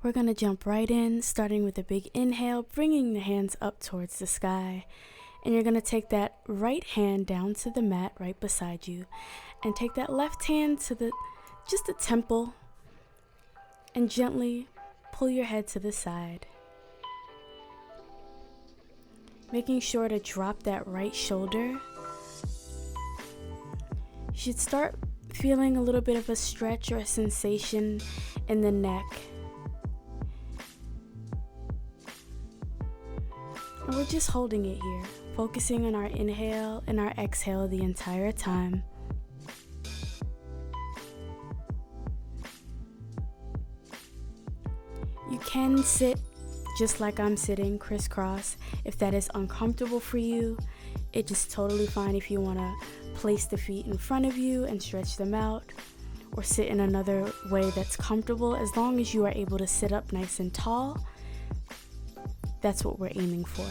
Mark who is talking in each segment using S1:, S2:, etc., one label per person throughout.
S1: We're going to jump right in, starting with a big inhale, bringing the hands up towards the sky. And you're going to take that right hand down to the mat right beside you and take that left hand to just the temple and gently pull your head to the side. Making sure to drop that right shoulder. You should start feeling a little bit of a stretch or a sensation in the neck. And we're just holding it here, focusing on our inhale and our exhale the entire time. You can sit just like I'm sitting, crisscross. If that is uncomfortable for you, it is totally fine if you want to place the feet in front of you and stretch them out, or sit in another way that's comfortable. As long as you are able to sit up nice and tall, that's what we're aiming for.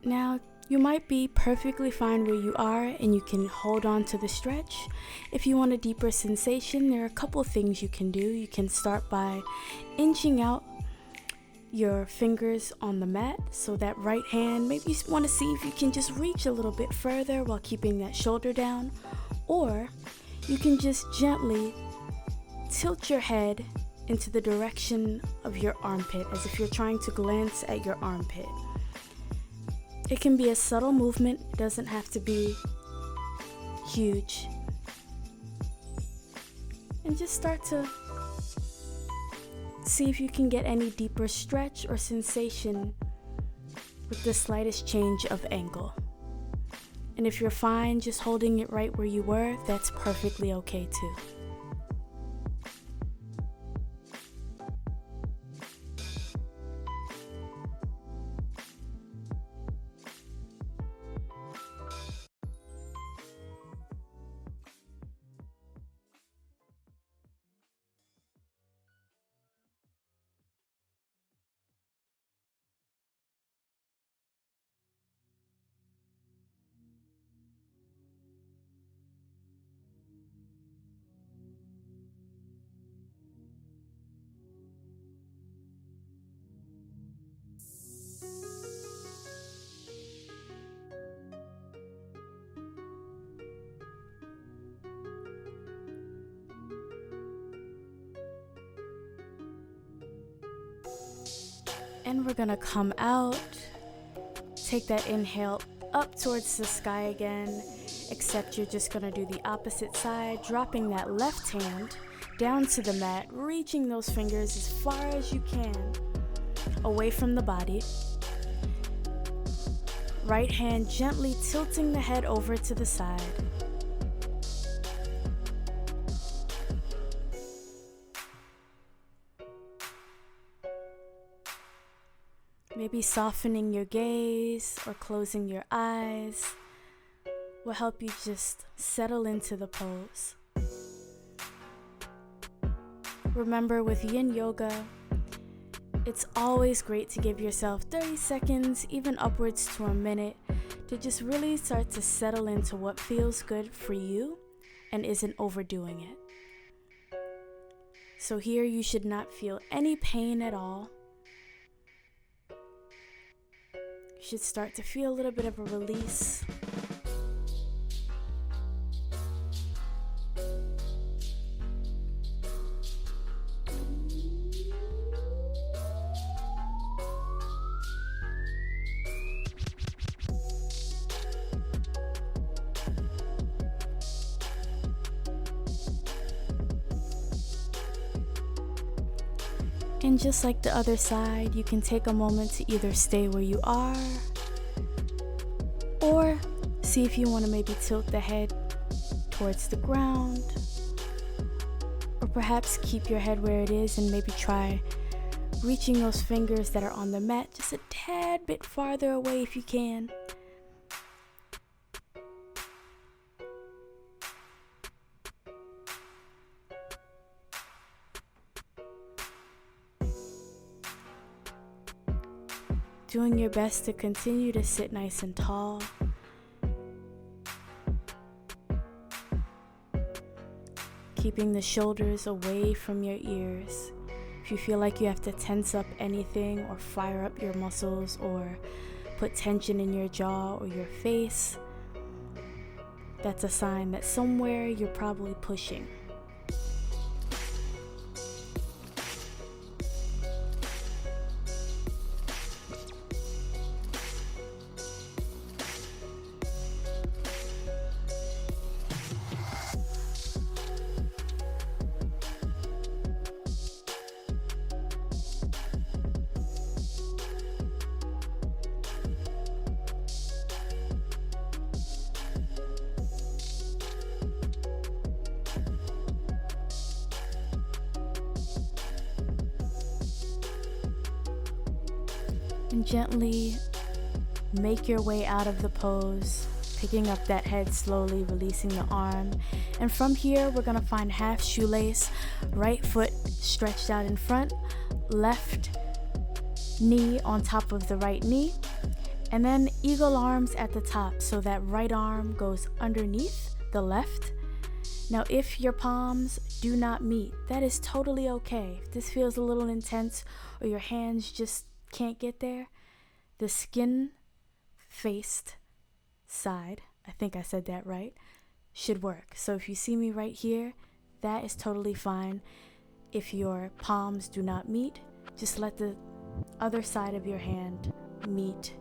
S1: Now, you might be perfectly fine where you are and you can hold on to the stretch. If you want a deeper sensation, there are a couple things you can do. You can start by inching out your fingers on the mat, so that right hand, maybe you want to see if you can just reach a little bit further while keeping that shoulder down, or you can just gently tilt your head into the direction of your armpit as if you're trying to glance at your armpit. It can be a subtle movement, it doesn't have to be huge. And just start to see if you can get any deeper stretch or sensation with the slightest change of angle. And if you're fine just holding it right where you were, that's perfectly okay too. And we're gonna come out, take that inhale up towards the sky again, except you're just gonna do the opposite side, dropping that left hand down to the mat, reaching those fingers as far as you can away from the body. Right hand gently tilting the head over to the side. Maybe softening your gaze or closing your eyes will help you just settle into the pose. Remember, with yin yoga, it's always great to give yourself 30 seconds, even upwards to a minute, to just really start to settle into what feels good for you and isn't overdoing it. So here you should not feel any pain at all. You should start to feel a little bit of a release. And just like the other side, you can take a moment to either stay where you are or see if you want to maybe tilt the head towards the ground, or perhaps keep your head where it is and maybe try reaching those fingers that are on the mat just a tad bit farther away if you can. doing your best to continue to sit nice and tall. Keeping the shoulders away from your ears. If you feel like you have to tense up anything or fire up your muscles or put tension in your jaw or your face, that's a sign that somewhere you're probably pushing. And gently make your way out of the pose, picking up that head slowly, releasing the arm. And from here, we're gonna find half shoelace, right foot stretched out in front, left knee on top of the right knee, and then eagle arms at the top so that right arm goes underneath the left. Now, if your palms do not meet, that is totally okay. If this feels a little intense or your hands just can't get there, the skin faced side, I think I said that right, should work. So if you see me right here, that is totally fine. If your palms do not meet, just let the other side of your hand meet.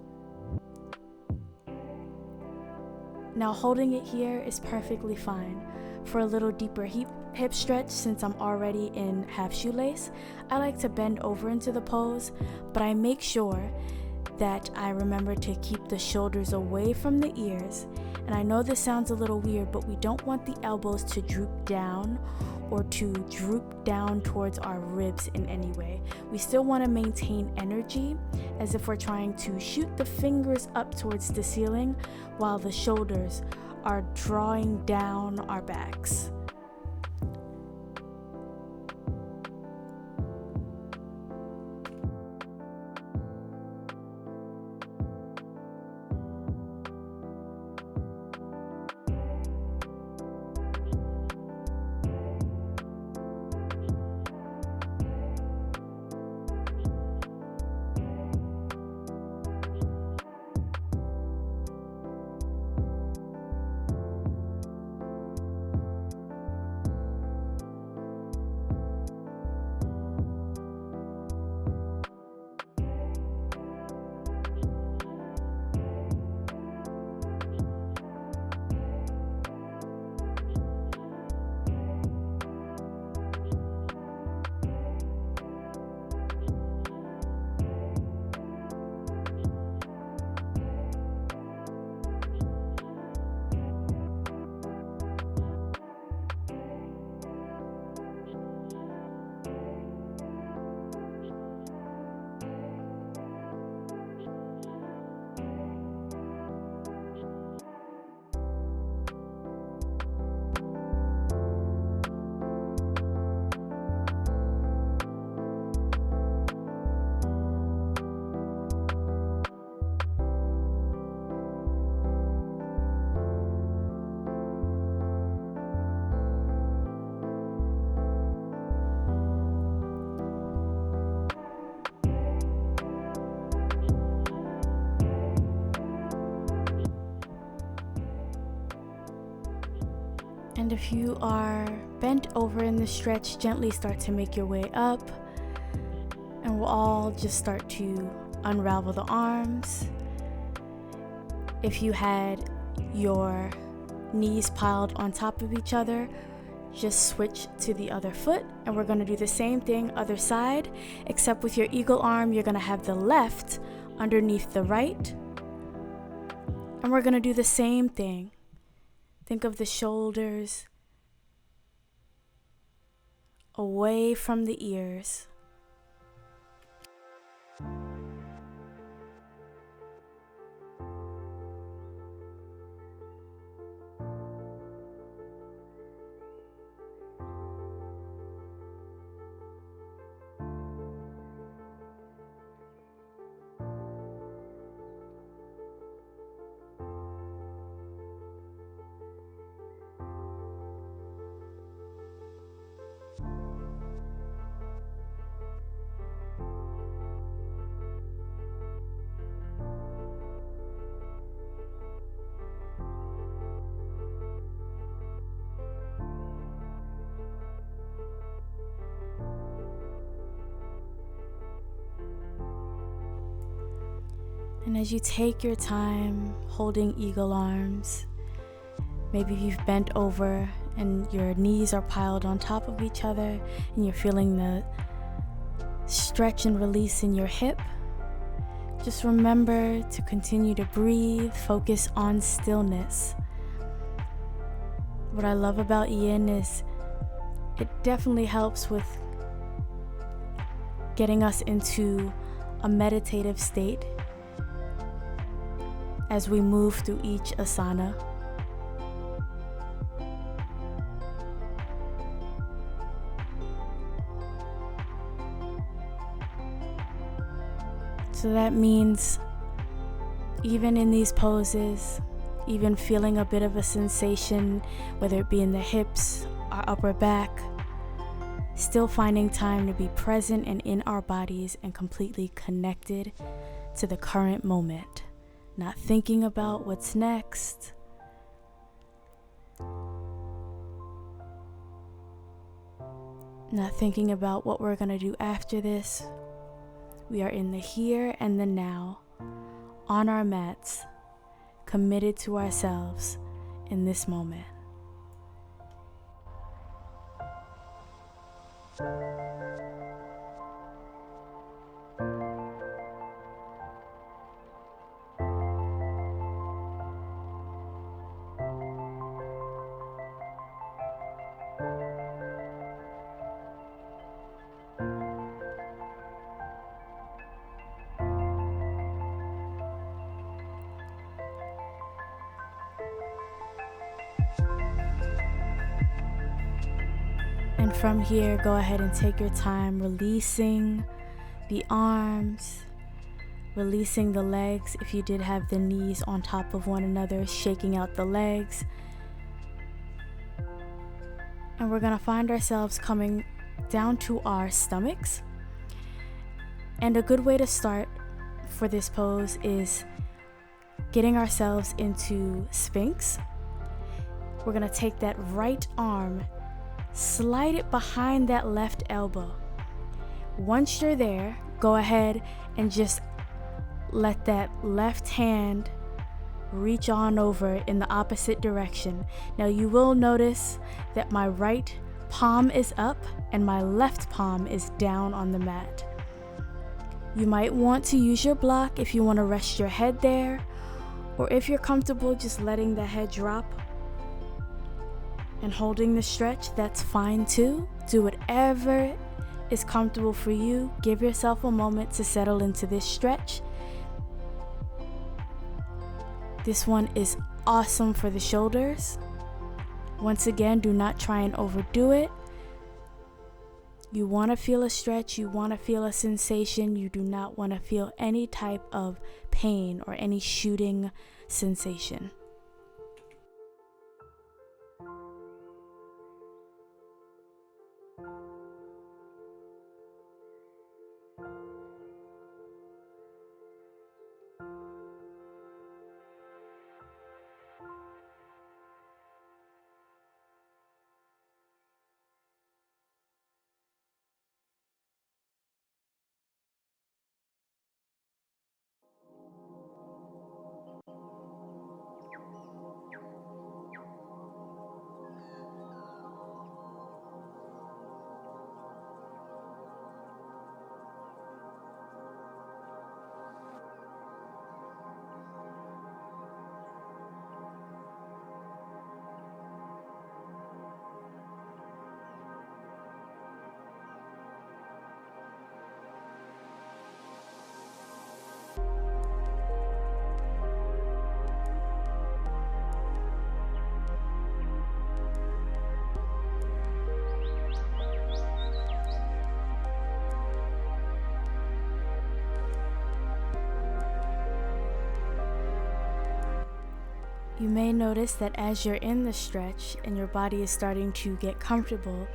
S1: Now holding it here is perfectly fine. For a little deeper hip stretch, since I'm already in half shoelace, I like to bend over into the pose, but I make sure that I remember to keep the shoulders away from the ears. And I know this sounds a little weird, but we don't want the elbows to droop down or to droop down towards our ribs in any way. We still want to maintain energy as if we're trying to shoot the fingers up towards the ceiling while the shoulders are drawing down our backs. And if you are bent over in the stretch, gently start to make your way up. And we'll all just start to unravel the arms. If you had your knees piled on top of each other, just switch to the other foot. And we're going to do the same thing, other side, except with your eagle arm, you're going to have the left underneath the right. And we're going to do the same thing. Think of the shoulders away from the ears. And as you take your time holding eagle arms, maybe you've bent over and your knees are piled on top of each other and you're feeling the stretch and release in your hip. Just remember to continue to breathe, focus on stillness. What I love about yin is it definitely helps with getting us into a meditative state as we move through each asana. So that means even in these poses, even feeling a bit of a sensation, whether it be in the hips, our upper back, still finding time to be present and in our bodies and completely connected to the current moment, not thinking about what's next. Not thinking about what we're going to do after this. We are in the here and the now, on our mats, committed to ourselves in this moment. And from here, go ahead and take your time releasing the arms, releasing the legs if you did have the knees on top of one another, shaking out the legs. And we're gonna find ourselves coming down to our stomachs. And a good way to start for this pose is getting ourselves into Sphinx. We're gonna take that right arm, slide it behind that left elbow. Once you're there, go ahead and just let that left hand reach on over in the opposite direction. Now you will notice that my right palm is up and my left palm is down on the mat. You might want to use your block if you want to rest your head there, or if you're comfortable just letting the head drop and holding the stretch, that's fine too. Do whatever is comfortable for you. Give yourself a moment to settle into this stretch. This one is awesome for the shoulders. Once again, do not try and overdo it. You want to feel a stretch, you want to feel a sensation, you do not want to feel any type of pain or any shooting sensation. You may notice that as you're in the stretch and your body is starting to get comfortable,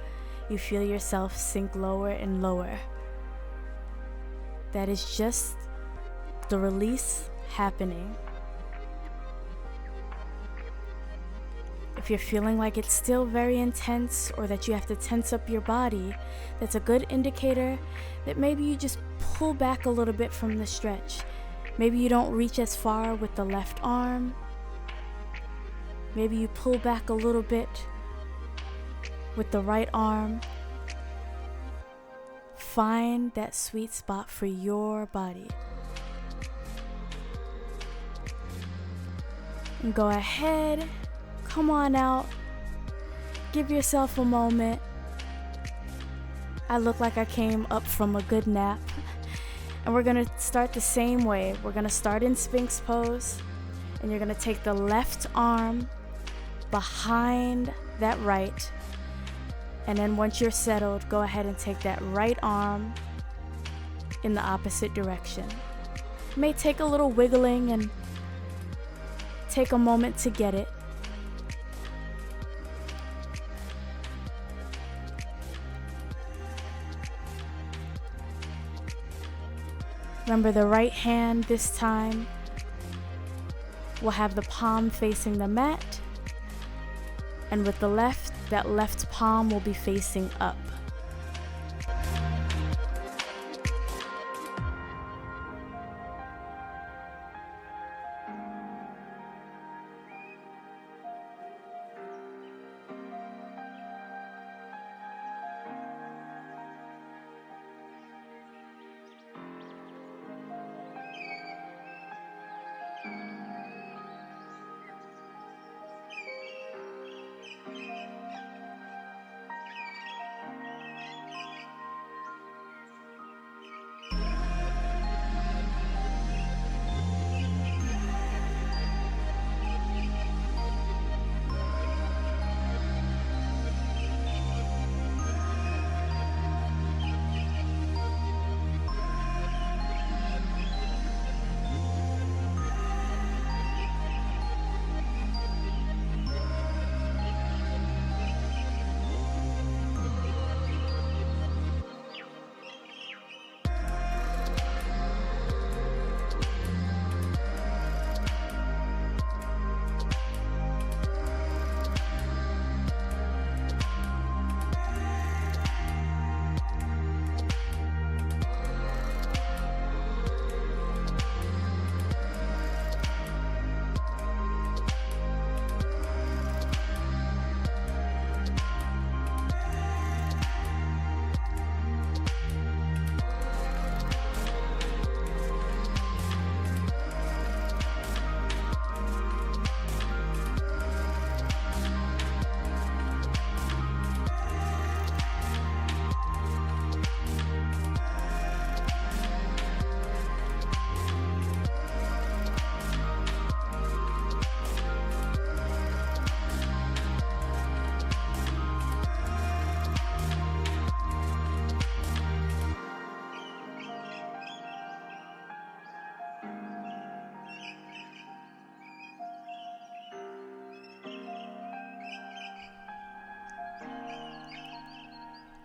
S1: you feel yourself sink lower and lower. That is just the release happening. If you're feeling like it's still very intense or that you have to tense up your body, that's a good indicator that maybe you just pull back a little bit from the stretch. Maybe you don't reach as far with the left arm. Maybe you pull back a little bit with the right arm. Find that sweet spot for your body. And go ahead, come on out, give yourself a moment. I look like I came up from a good nap. And we're gonna start the same way. We're gonna start in Sphinx pose, and you're gonna take the left arm behind that right. And then once you're settled, go ahead and take that right arm in the opposite direction. It may take a little wiggling and take a moment to get it. Remember, the right hand this time will have the palm facing the mat, and with the left, that left palm will be facing up.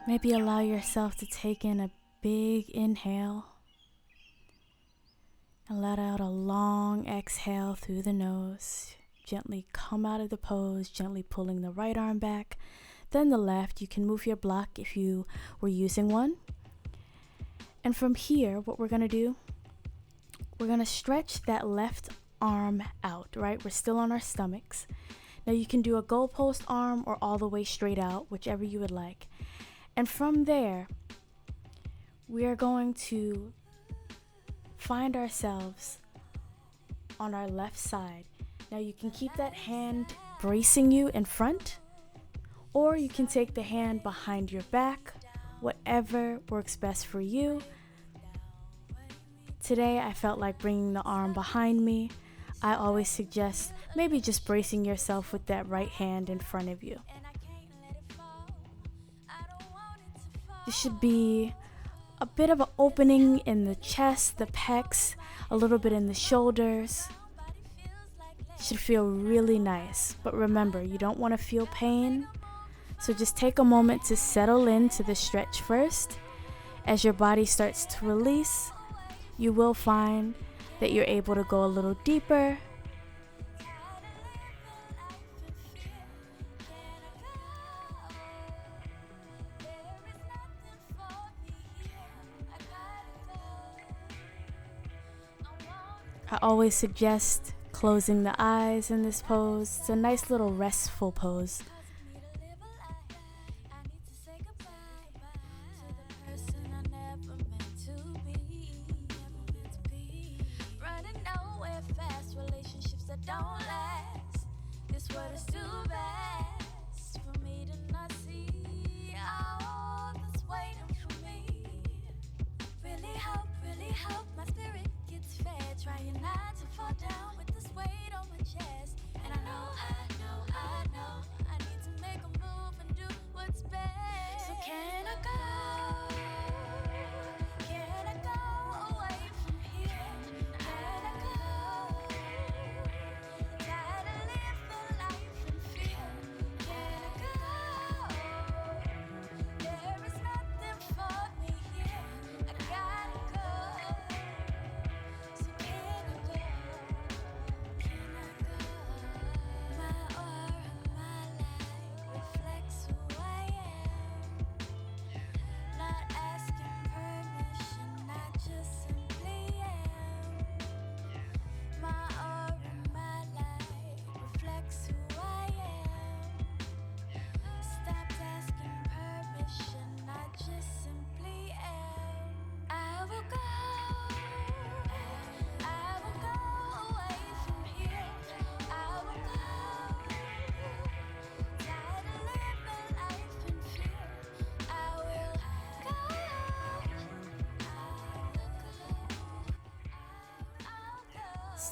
S1: Maybe allow yourself to take in a big inhale and let out a long exhale through the nose. Gently come out of the pose, gently pulling the right arm back, then the left. You can move your block if you were using one. And from here, what we're going to do, we're going to stretch that left arm out, right? We're still on our stomachs. Now you can do a goalpost arm or all the way straight out, whichever you would like. And from there, we are going to find ourselves on our left side. Now you can keep that hand bracing you in front, or you can take the hand behind your back, whatever works best for you. Today I felt like bringing the arm behind me. I always suggest maybe just bracing yourself with that right hand in front of you. This should be a bit of an opening in the chest, the pecs, a little bit in the shoulders. Should feel really nice. But remember, you don't want to feel pain. So just take a moment to settle into the stretch first. As your body starts to release, you will find that you're able to go a little deeper. I always suggest closing the eyes in this pose. It's a nice little restful pose.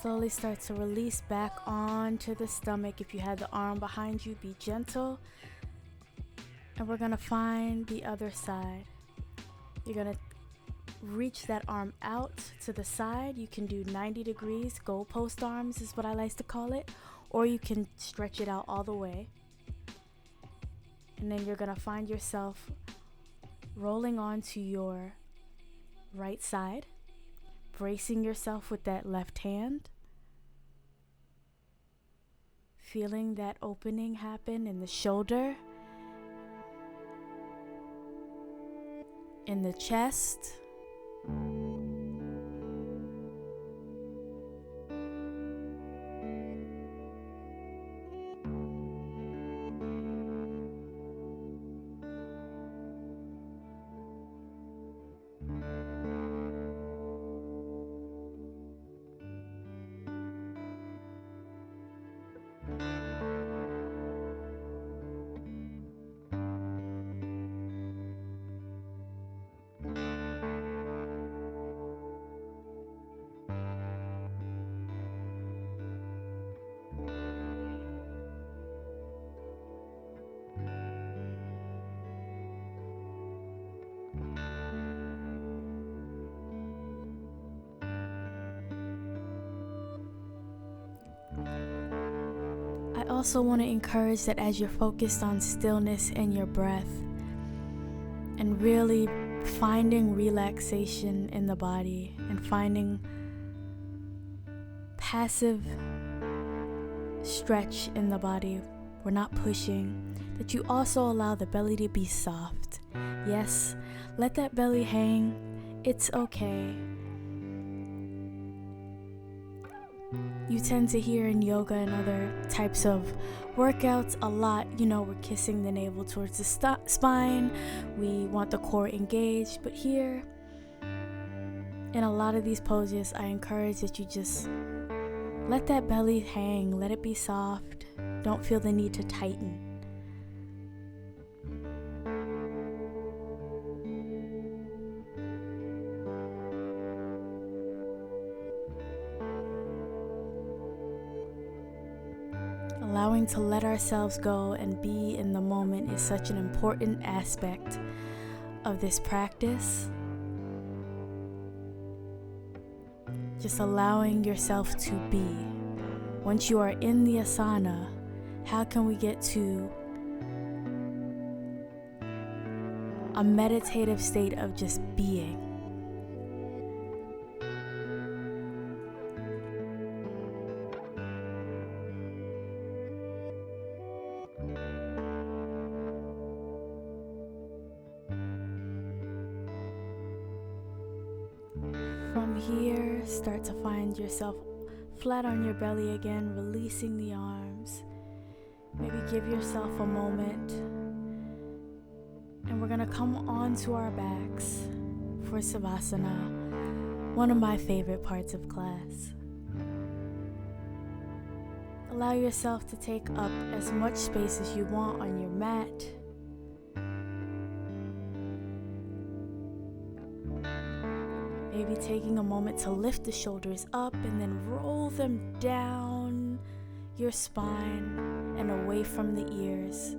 S1: Slowly start to release back onto the stomach. If you had the arm behind you, be gentle. And we're gonna find the other side. You're gonna reach that arm out to the side. You can do 90 degrees, goalpost arms is what I like to call it, or you can stretch it out all the way. And then you're gonna find yourself rolling onto your right side, bracing yourself with that left hand, feeling that opening happen in the shoulder, in the chest, I also want to encourage that as you're focused on stillness and your breath and really finding relaxation in the body and finding passive stretch in the body, we're not pushing, that you also allow the belly to be soft. Yes, let that belly hang. It's okay. You tend to hear in yoga and other types of workouts a lot, we're kissing the navel towards the spine, we want the core engaged, but here, in a lot of these poses, I encourage that you just let that belly hang, let it be soft, don't feel the need to tighten. Allowing to let ourselves go and be in the moment is such an important aspect of this practice. Just allowing yourself to be. Once you are in the asana, how can we get to a meditative state of just being? From here, start to find yourself flat on your belly again, releasing the arms. Maybe give yourself a moment. And we're gonna come onto our backs for Savasana, one of my favorite parts of class. Allow yourself to take up as much space as you want on your mat. Maybe taking a moment to lift the shoulders up and then roll them down your spine and away from the ears.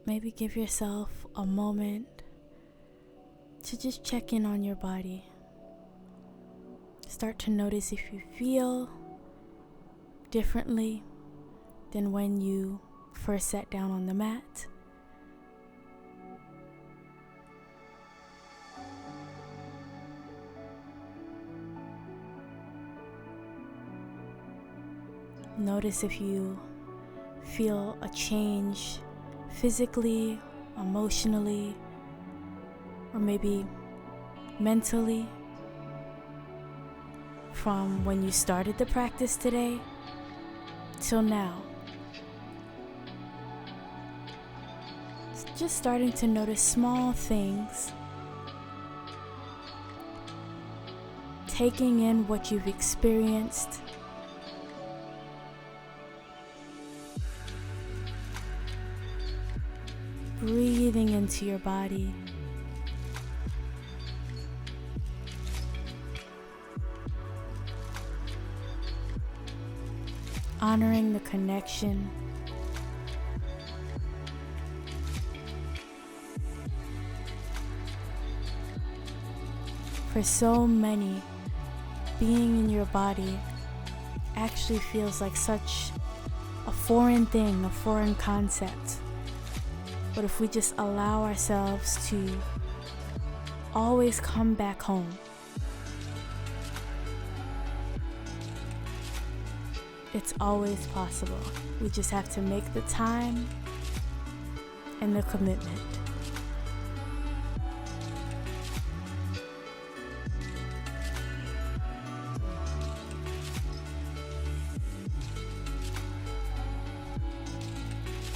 S1: Maybe give yourself a moment to just check in on your body. Start to notice if you feel differently than when you first sat down on the mat. Notice if you feel a change physically, emotionally, or maybe mentally from when you started the practice today till now. Just starting to notice small things, taking in what you've experienced, breathing into your body. Honoring the connection. For so many, being in your body actually feels like such a foreign thing, a foreign concept. But if we just allow ourselves to always come back home, it's always possible. We just have to make the time and the commitment.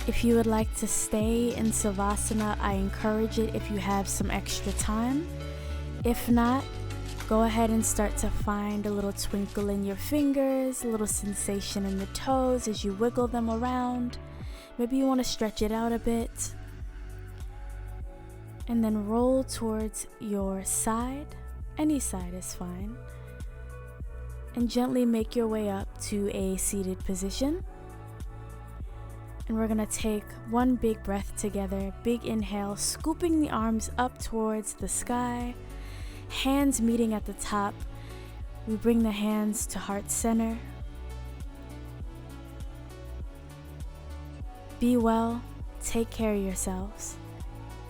S1: If you would like to stay in Savasana, I encourage it if you have some extra time. If not, go ahead and start to find a little twinkle in your fingers, a little sensation in the toes as you wiggle them around. Maybe you want to stretch it out a bit. And then roll towards your side. Any side is fine. And gently make your way up to a seated position. And we're gonna take one big breath together, big inhale, scooping the arms up towards the sky, hands meeting at the top. We bring the hands to heart center. Be well, take care of yourselves,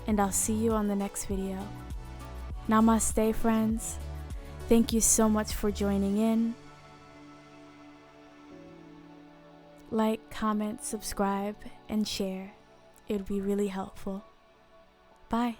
S1: and I'll see you on the next video. Namaste, friends. Thank you so much for joining in. Like, comment, subscribe, and share. It would be really helpful. Bye.